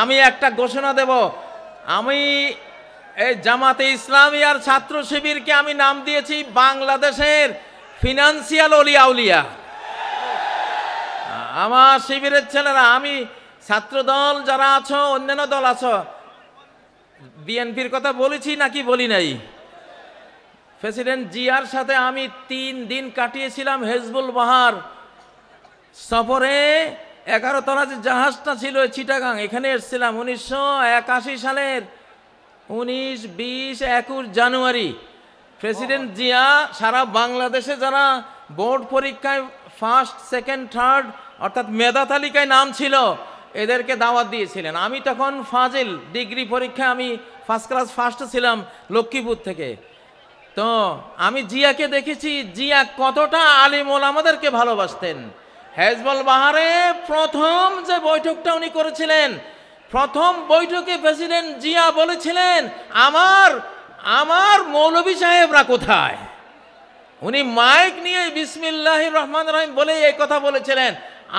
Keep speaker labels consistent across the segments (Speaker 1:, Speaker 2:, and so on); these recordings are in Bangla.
Speaker 1: আমি একটা ঘোষণা দেব, আমি এই জামাতে ইসলামী আর ছাত্র শিবিরকে আমি নাম দিয়েছি বাংলাদেশের ফিনান্সিয়াল অলিয়া উলিয়া। আমার শিবিরের ছেলেরা, আমি ছাত্র দল যারা আছো, অন্যান্য দল আছো, বিএনপির কথা বলেছি নাকি বলি নাই? প্রেসিডেন্ট জিয়ার সাথে আমি 3 দিন কাটিয়েছিলাম হেজবুল বাহার সফরে। 11 তলা যে জাহাজটা ছিল চিটাগাং, এখানে এসেছিলাম 1981 সালের 19, 20, 21 জানুয়ারি। প্রেসিডেন্ট জিয়া সারা বাংলাদেশে যারা বোর্ড পরীক্ষায় ফার্স্ট, সেকেন্ড, থার্ড অর্থাৎ মেধা তালিকায় নাম ছিল, এদেরকে দাওয়াত দিয়েছিলেন। আমি তখন ফাজিল ডিগ্রি পরীক্ষায় আমি ফার্স্ট ক্লাস ফার্স্ট ছিলাম লক্ষ্মীপুর থেকে। তো আমি জিয়াকে দেখেছি, জিয়া কতটা আলিম ওলামাদেরকে ভালোবাসতেন। হেজবুল বাহারে প্রথম যে বৈঠকটা উনি করেছিলেন, প্রথম বৈঠকে প্রেসিডেন্ট জিয়া বলেছিলেন, আমার মৌলভী সাহেবরা কোথায়? উনি মাইক নিয়ে বিসমিল্লাহির রহমানির রহিম বলে এই কথা বলেছিলেন,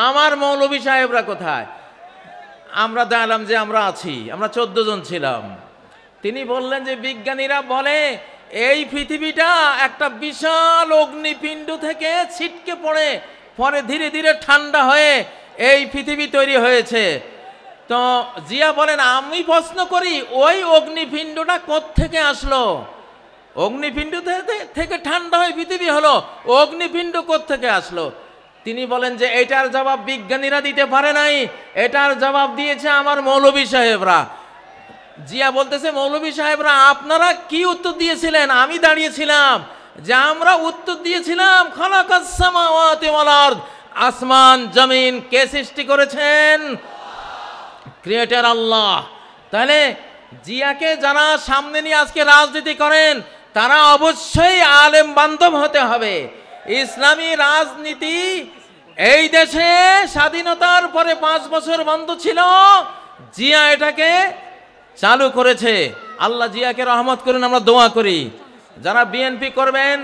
Speaker 1: আমার মৌলভী সাহেবরা কোথায়? আমরা জানলাম যে আমরা আছি, আমরা 14 জন ছিলাম। তিনি বললেন যে বিজ্ঞানীরা বলে এই পৃথিবীটা একটা বিশাল অগ্নিপিণ্ড থেকে ছিটকে পরে ধীরে ধীরে ঠান্ডা হয়ে এই পৃথিবী তৈরি হয়েছে। তো জিয়া বলেন, আমি প্রশ্ন করি ওই অগ্নিপিণ্ডটা কোত্থেকে আসলো? অগ্নিপিণ্ড থেকে ঠান্ডা হয়ে পৃথিবী হলো, অগ্নিপিণ্ড কোত্থেকে আসলো? তিনি বলেন যে এটার জবাব বিজ্ঞানীরা দিতে পারে নাই, এটার জবাব দিয়েছে আমার মৌলভী সাহেবরা। জিয়া বলতেছে, মৌলভী সাহেবরা আপনারা কি উত্তর দিয়েছিলেন? আমি দাঁড়িয়েছিলাম যে আমরা উত্তর দিয়েছিলাম খালাকাস সামাওয়াতি ওয়াল আরদ, আসমান জমিন কে সৃষ্টি করেছেন? ক্রিয়েটর আল্লাহ। তাহলে জিয়াকে যারা সামনে নিয়ে আজকে রাজনীতি করেন, তারা অবশ্যই আলেম বান্ধব হতে হবে। ইসলামী রাজনীতি এই দেশে স্বাধীনতার পরে 5 বছর বন্ধ ছিল, জিয়া এটাকে চালু করেছে। আল্লাহ জিয়াকে রহমত করুন, আমরা দোয়া করি। যারা বিএনপি করবেন,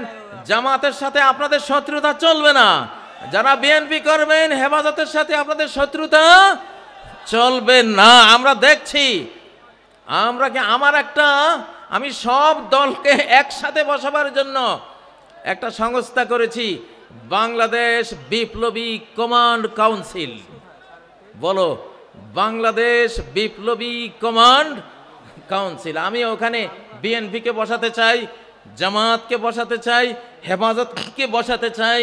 Speaker 1: জামাতের সাথে আপনাদের শত্রুতা চলবে না। যারা বিএনপি করবেন, হেফাজতের সাথে আপনাদের শত্রুতা চলবে না। আমরা দেখছি, আমি সব দলকে একসাথে বসাবার জন্য একটা সংস্থা করেছি, বাংলাদেশ বিপ্লবী কমান্ড কাউন্সিল। বলো, বাংলাদেশ বিপ্লবী কমান্ড কাউন্সিল। আমি ওখানে বিএনপিকে বসাতে চাই, জামাতকে বসাতে চাই, হেফাজতকে বসাতে চাই,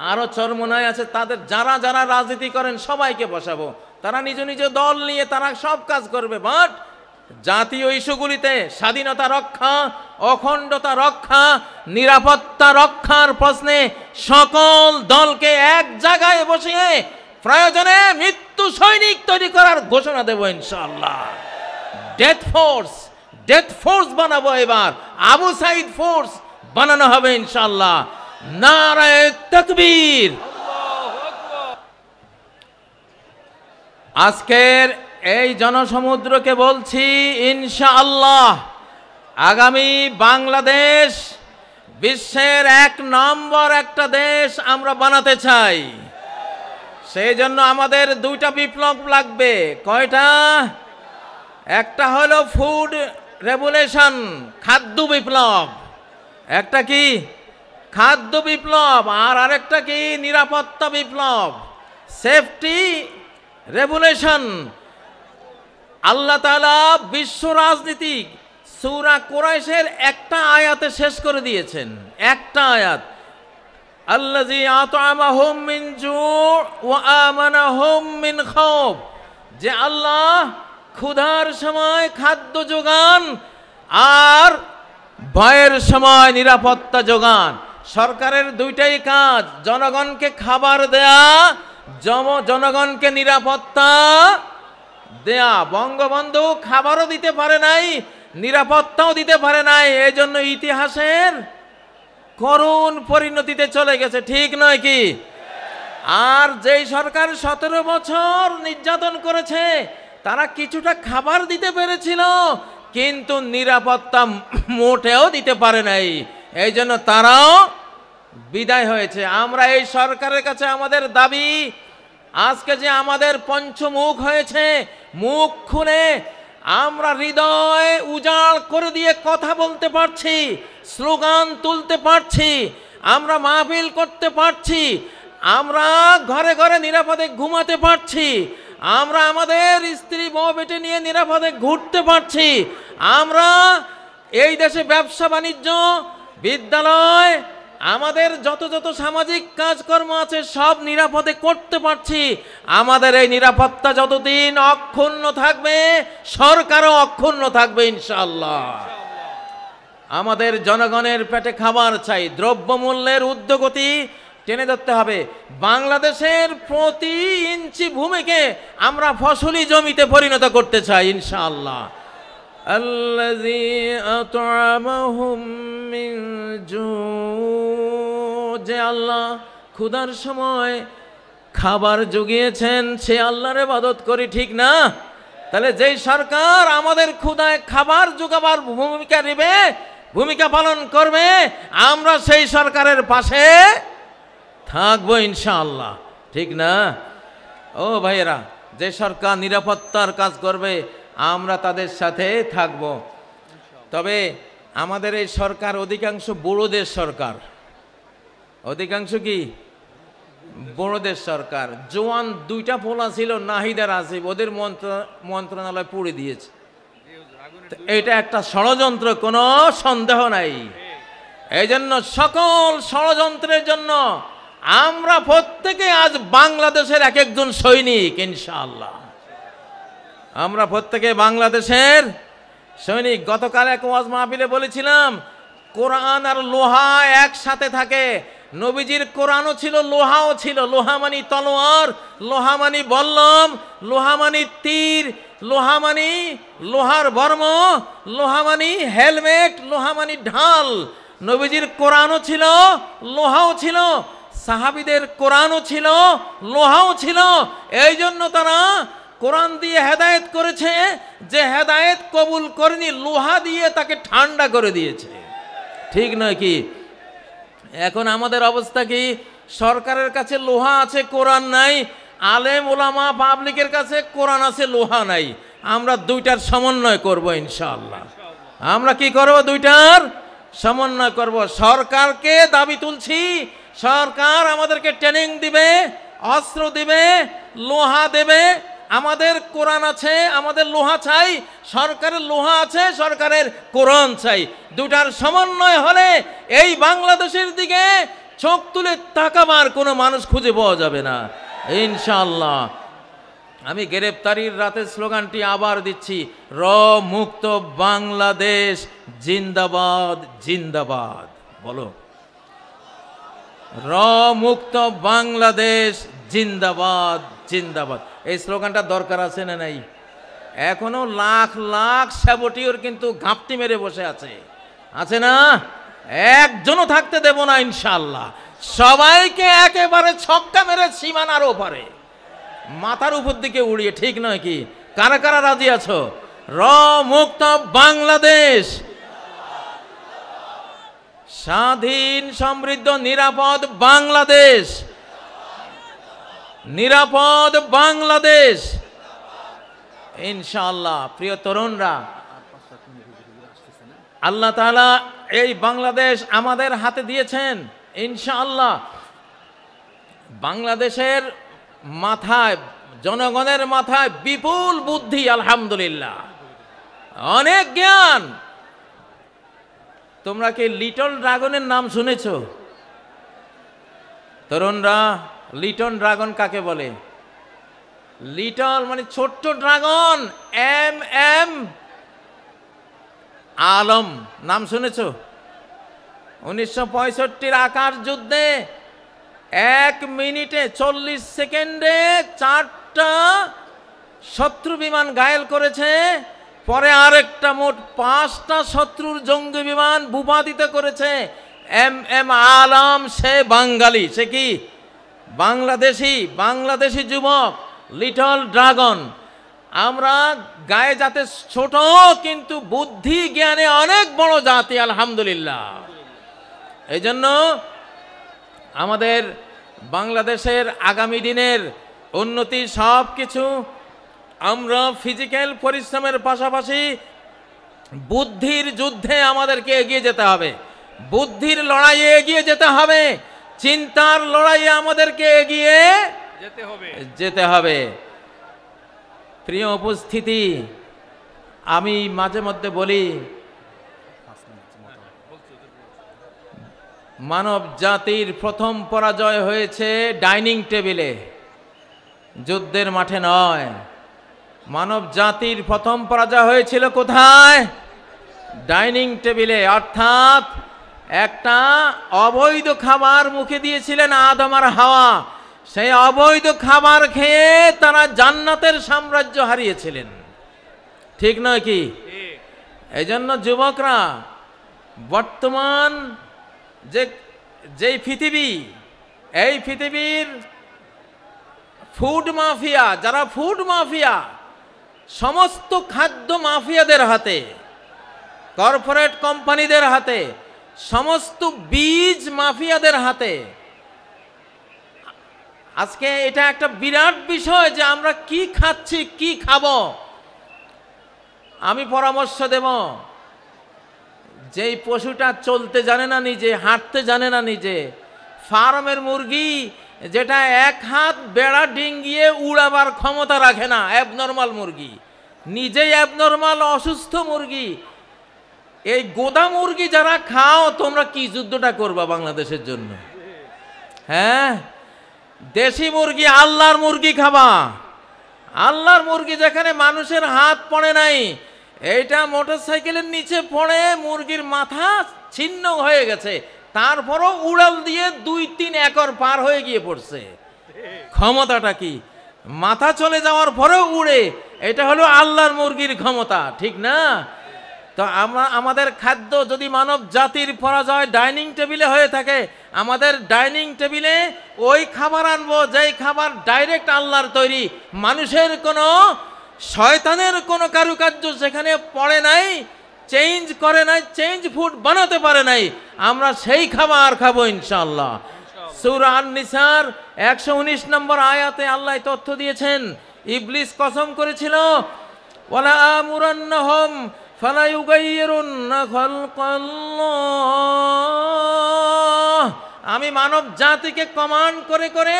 Speaker 1: আরো চরমনায় আছে তাদের, যারা যারা রাজনীতি করেন সবাইকে বসাবো। তারা নিজ নিজ দল নিয়ে তারা সব কাজ করবে, বাট জাতীয় ইস্যুগুলিতে স্বাধীনতা রক্ষা, অখণ্ডতা রক্ষা, নিরাপত্তা রক্ষার প্রশ্নে সকল দলকে এক জায়গায় বসিয়ে প্রয়োজনে মৃত্যু সৈনিক তৈরি করার ঘোষণা দেব ইনশাআল্লাহ। ডেথ ফোর্স বানাবো, এবার আবু সাইদ ফোর্স বানানো হবে ইনশাআল্লাহ। নারায়ে তাকবীর। আজকের এই জনসমুদ্রকে বলছি, ইনশাআল্লাহ আগামী বাংলাদেশ বিশ্বের 1 নম্বর একটা দেশ আমরা বানাতে চাই। সেই জন্য আমাদের 2টা বিপ্লব লাগবে। কয়টা? একটা হলো ফুড রেভলিউশন, খাদ্য বিপ্লব। একটা কি? খাদ্য বিপ্লব। আর আরেকটা কি? নিরাপত্তা বিপ্লব, সেফটি রেভলিউশন। আল্লাহ তাআলা বিশ্ব রাজনীতি সূরা কুরাইশের একটা আয়াতে শেষ করে দিয়েছেন। একটা আয়াত, আল্লাযী আত'আমাহুম মিন জু' ওয়া আমানাহুম মিন খাউফ, যে আল্লাহ ক্ষুধার সময় খাদ্য যোগান আর ভয়ের সময় নিরাপত্তা যোগান। সরকারের 2টাই কাজ, জনগণকে খাবার দেয়া, জনগণকে নিরাপত্তা দেয়া। বঙ্গবন্ধু খাবারও দিতে পারে নাই, নিরাপত্তাও দিতে পারে নাই, এই জন্য ইতিহাসের করুণ পরিণতিতে চলে গেছে, ঠিক নয় কি? আর যেই সরকার 17 বছর নির্যাতন করেছে, তারা কিছুটা খাবার দিতে পেরেছিল, কিন্তু নিরাপত্তা মোটেও দিতে পারে নাই, এই জন্য তারাও বিদায় হয়েছে। আমরা এই সরকারের কাছে আমাদের দাবি, আজকে যে আমাদের পঞ্চমুখ হয়েছে, মুখ খুলে আমরা হৃদয় উজাড় করে দিয়ে কথা বলতে পারছি, স্লোগান তুলতে পারছি, আমরা মাহফিল করতে পারছি, আমরা ঘরে ঘরে নিরাপদে ঘুমাতে পারছি, আমরা আমাদের স্ত্রী বউ বেটে নিয়ে নিরাপদে ঘুরতে পারছি, আমরা এই দেশে ব্যবসা বাণিজ্য, বিদ্যালয়, আমাদের যত যত সামাজিক কাজকর্ম আছে সব নিরাপদে করতে পারছি। আমাদের এই নিরাপত্তা যতদিন অক্ষুণ্ণ থাকবে, সরকারও অক্ষুণ্ণ থাকবে ইনশাআল্লাহ। আমাদের জনগণের পেটে খাবার চাই, দ্রব্যমূল্যের ঊর্ধ্বগতি টেনে ধরতে হবে। বাংলাদেশের প্রতি ইঞ্চি ভূমিকে আমরা ফসলি জমিতে পরিণত করতে চাই ইনশাআল্লাহ। আল্লাযী আত'আমাহুম মিন জু, যে আল্লাহ ক্ষুধার সময় খাবার জুগিয়েছেন সে আল্লাহর ইবাদত করি, ঠিক না? তাহলে যেই সরকার আমাদের ক্ষুধায় খাবার জোগাবার ভূমিকা পালন করবে, আমরা সেই সরকারের পাশে থাকবো ইনশাআল্লাহ, ঠিক না? ও ভাইয়েরা, যে সরকার নিরাপত্তার কাজ করবে আমরা তাদের সাথে থাকব। তবে আমাদের এই সরকার অধিকাংশ বড়দের সরকার, অধিকাংশ কি বড়দের সরকার। জোয়ান দুইটা পোলা ছিল নাহিদার আসিফ, ওদের মন্ত্রণালয় পুড়ে দিয়েছে। এটা একটা ষড়যন্ত্র, কোনো সন্দেহ নাই। এই জন্য সকল ষড়যন্ত্রের জন্য আমরা প্রত্যেকে আজ বাংলাদেশের এক একজন সৈনিক ইনশাআল্লাহ। আমরা প্রত্যেকে বাংলাদেশের সৈনিক। গতকাল এক ওয়াজ মাহফিলে বলেছিলাম, কোরআন আর লোহা একসাথে থাকে। নবীজির কোরআনও ছিল, লোহাও ছিল। লোহা মানি তলোয়ার, লোহা মানি বল্লম, লোহা মানি তীর, লোহা মানি লোহার বর্ম, লোহা মানি হেলমেট, লোহা মানি ঢাল। নবীজির কোরআনও ছিল, লোহাও ছিল। সাহাবীদের কোরআনও ছিল, লোহাও ছিল। এই জন্য তারা কোরআন দিয়ে হেদায়েত করেছে, যে হেদায়েত কবুল করেনি লোহা দিয়ে তাকে ঠান্ডা করে দিয়েছে, ঠিক নয় কি? এখন আমাদের অবস্থা কি? সরকারের কাছে লোহা আছে, কোরআন নাই। আলেম ওলামা পাবলিকের কাছে কোরআন আছে, লোহা নাই। আমরা দুইটার সমন্বয় করব ইনশাআল্লাহ। আমরা কি করব? দুইটার সমন্বয় করব। সরকারকে দাবি তুলছি, সরকার আমাদেরকে ট্রেনিং দিবে, অস্ত্র দিবে, লোহা দেবে। আমাদের কোরআন আছে, আমাদের লোহা চাই। সরকারের লোহা আছে, সরকারের কোরআন চাই। দুটার সমন্বয় হলে এই বাংলাদেশের দিকে চোখ তুলে তাকাবার কোনো মানুষ খুঁজে পাওয়া যাবে না ইনশাআল্লাহ। আমি গ্রেপ্তারির রাতের স্লোগানটি আবার দিচ্ছি, র মুক্ত বাংলাদেশ জিন্দাবাদ জিন্দাবাদ। বলো, র মুক্ত বাংলাদেশ জিন্দাবাদ জিন্দাবাদ। এই স্লোগানটা দরকার আছে না নাই? এখনো লাখ লাখ স্যাবটিওর কিন্তু ঘাপটি মেরে বসে আছে না? একজনও থাকতে দেব না ইনশাআল্লাহ। সবাইকে একেবারে ছক্কা মেরে সীমানার ওপারে, মাথার উপর দিকে উড়িয়ে, ঠিক নয় কি? কারা কারা রাজি আছো? র মুক্ত বাংলাদেশ, স্বাধীন সমৃদ্ধ নিরাপদ বাংলাদেশ, নিরাপদ বাংলাদেশ ইনশাআল্লাহ। প্রিয় তরুণরা, আল্লাহ তাআলা এই বাংলাদেশ আমাদের হাতে দিয়েছেন ইনশাআল্লাহ। বাংলাদেশের মাথায়, জনগণের মাথায় বিপুল বুদ্ধি, আলহামদুলিল্লাহ, অনেক জ্ঞান। তোমরা কি লিটল ড্রাগনের নাম শুনেছ? তরুণরা, লিটল ড্রাগন কাকে বলে? লিটল মানে ছোট্ট ড্রাগন, এম এম আলম নাম শুনেছ? 1965 আকাশ যুদ্ধে 1 মিনিটে 40 সেকেন্ডে 4টা শত্রু বিমান ঘায়েল করেছে। পরে আরেকটা মোট 5টা শত্রুর জঙ্গি বিমান ভূপাতিত করেছে। এম এম আলম, সে বাঙালি, সে কি বাংলাদেশি যুবক, লিটল ড্রাগন। আমরা গায়ে যাতে ছোট, কিন্তু বুদ্ধি জ্ঞানে অনেক বড় জাতি, আলহামদুলিল্লাহ। এই জন্য আমাদের বাংলাদেশের আগামী দিনের উন্নতি সব কিছু আমরা ফিজিক্যাল পরিশ্রমের পাশাপাশি বুদ্ধির যুদ্ধে আমাদেরকে এগিয়ে যেতে হবে, বুদ্ধির লড়াইয়ে এগিয়ে যেতে হবে, চিন্তার লড়াইয়ে আমাদেরকে এগিয়ে যেতে হবে। প্রিয় উপস্থিতি, আমি মাঝে মধ্যে বলি মানব জাতির প্রথম পরাজয় হয়েছে ডাইনিং টেবিলে, যুদ্ধের মাঠে নয়। মানব জাতির প্রথম পরাজয় হয়েছিল কোথায়? ডাইনিং টেবিলে। অর্থাৎ একটা অবৈধ খাবার মুখে দিয়েছিলেন আদম আর হাওয়া, সেই অবৈধ খাবার খেয়ে তারা জান্নাতের সাম্রাজ্য হারিয়েছিলেন। ঠিক নয় কি? এই জন্য যুবকরা, বর্তমান যেই পৃথিবী, এই পৃথিবীর ফুড মাফিয়া, যারা ফুড মাফিয়া, সমস্ত খাদ্য মাফিয়াদের হাতে, কর্পোরেট কোম্পানিদের হাতে, সমস্ত বীজ মাফিয়াদের হাতে। আজকে এটা একটা বিরাট বিষয় যে আমরা কি খাচ্ছি, কি খাবো। আমি পরামর্শ দেব, যেই পশুটা চলতে জানে না নিজে, হাঁটতে জানে না নিজে, ফার্মের মুরগি যেটা এক হাত বেড়া ডিঙ্গিয়ে উড়াবার ক্ষমতা রাখে না, অ্যাবনর্মাল মুরগি, নিজেই অ্যাবনর্মাল অসুস্থ মুরগি, এই গোদা মুরগি যারা খাও, তোমরা কি যুদ্ধটা করবা বাংলাদেশের জন্য? হ্যাঁ, দেশি মুরগি, আল্লাহর মুরগি খাবা। আল্লাহর মুরগি যেখানে মানুষের হাত পড়ে নাই, এইটা মোটরসাইকেলের নিচে পড়ে মুরগির মাথা ছিন্ন হয়ে গেছে, তারপরও উড়াল দিয়ে 2-3 একর পার হয়ে গিয়ে পড়ছে। ক্ষমতাটা কি? মাথা চলে যাওয়ার পরেও উড়ে। এটা হলো আল্লাহর মুরগির ক্ষমতা, ঠিক না? তো আমাদের খাদ্য যদি মানব জাতির পরাজয় ডাইনিং টেবিলে হয়ে থাকে, আমাদের ডাইনিং টেবিলে ওই খাবার আনবো যেই খাবার ডাইরেক্ট আল্লাহর তৈরি, মানুষের কোনো, শয়তানের কোনো কারুকার্য সেখানে পড়ে নাই, চেঞ্জ করে নাই, চেঞ্জ ফুড বানাতে পারে নাই। আমরা সেই খাবার খাবো ইনশাআল্লাহ। সূরা আন-নিসার 119 নম্বর আয়াতে আল্লাহ তথ্য দিয়েছেন, ইবলিস কসম করেছিল, ওয়ালা আমুরান্নাহুম ফালা ইউগাইয়িরুন্না খালকাল্লাহ, আমি মানব জাতিকে কমান্ড করে করে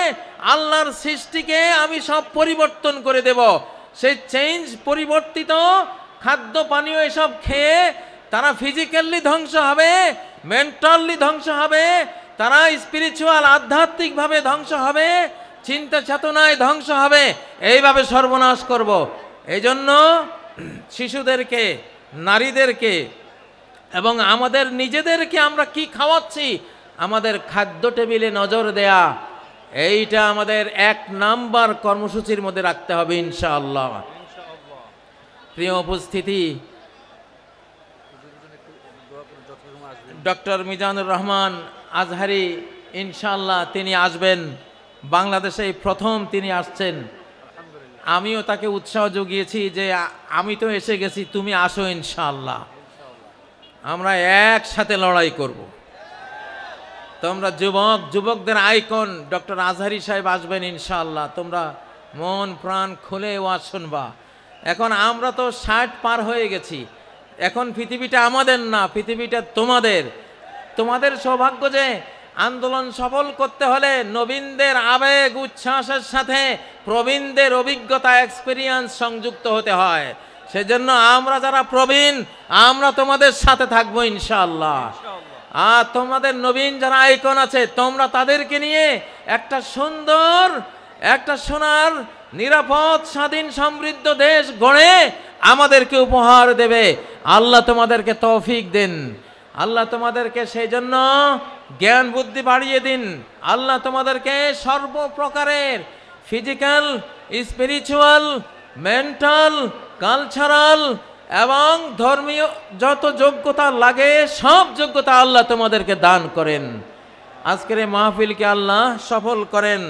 Speaker 1: আল্লাহর সৃষ্টিকে আমি সব পরিবর্তন করে দেব। সেই চেঞ্জ, পরিবর্তিত খাদ্য পানীয় এসব খেয়ে তারা ফিজিক্যালি ধ্বংস হবে, মেন্টালি ধ্বংস হবে, তারা স্পিরিচুয়াল, আধ্যাত্মিকভাবে ধ্বংস হবে, চিন্তা চেতনায় ধ্বংস হবে। এইভাবে সর্বনাশ করব। এই জন্য শিশুদেরকে, নারীদেরকে এবং আমাদের নিজেদেরকে আমরা কি খাওয়াচ্ছি, আমাদের খাদ্য টেবিলে নজর দেয়া, এইটা আমাদের 1 নাম্বার কর্মসূচির মধ্যে রাখতে হবে ইনশাআল্লাহ। প্রিয় উপস্থিতি, ডক্টর মিজানুর রহমান আজহারি ইনশাআল্লাহ তিনি আসবেন, বাংলাদেশে প্রথম তিনি আসছেন। আমিও তাকে উৎসাহ জুগিয়েছি যে আমি তো এসে গেছি, তুমি আসো ইনশাআল্লাহ, আমরা একসাথে লড়াই করব। তোমরা যুবকদের আইকন ডক্টর আজহারি সাহেব আসবেন ইনশাআল্লাহ, তোমরা মন প্রাণ খুলে ওয়াজ শুনবা। এখন আমরা তো 60 পার হয়ে গেছি, এখন পৃথিবীটা আমাদের না, পৃথিবীটা তোমাদের। তোমাদের সৌভাগ্য যে আন্দোলন সফল করতে হলে নবীনদের আবেগ উচ্ছ্বাসের সাথে প্রবীণদের অভিজ্ঞতা, এক্সপিরিয়েন্স সংযুক্ত হতে হয়। সেজন্য আমরা যারা প্রবীণ, আমরা তোমাদের সাথে থাকবো ইনশাআল্লাহ। আর তোমাদের নবীন যারা আইকন আছে, তোমরা তাদেরকে নিয়ে একটা সুন্দর, একটা সোনার, নিরাপদ, স্বাধীন, সমৃদ্ধ দেশ গড়ে আমাদেরকে উপহার দেবে। আল্লাহ তোমাদেরকে তৌফিক দেন, আল্লাহ তোমাদেরকে সেই জন্য জ্ঞান বুদ্ধি বাড়িয়ে দিন। আল্লাহ তোমাদেরকে সর্বপ্রকারের ফিজিক্যাল, স্পিরিচুয়াল, মেন্টাল, কালচারাল এবং ধর্মীয় যত যোগ্যতা লাগে সব যোগ্যতা আল্লাহ তোমাদেরকে দান করেন। আজকের এই মাহফিলকে আল্লাহ সফল করেন।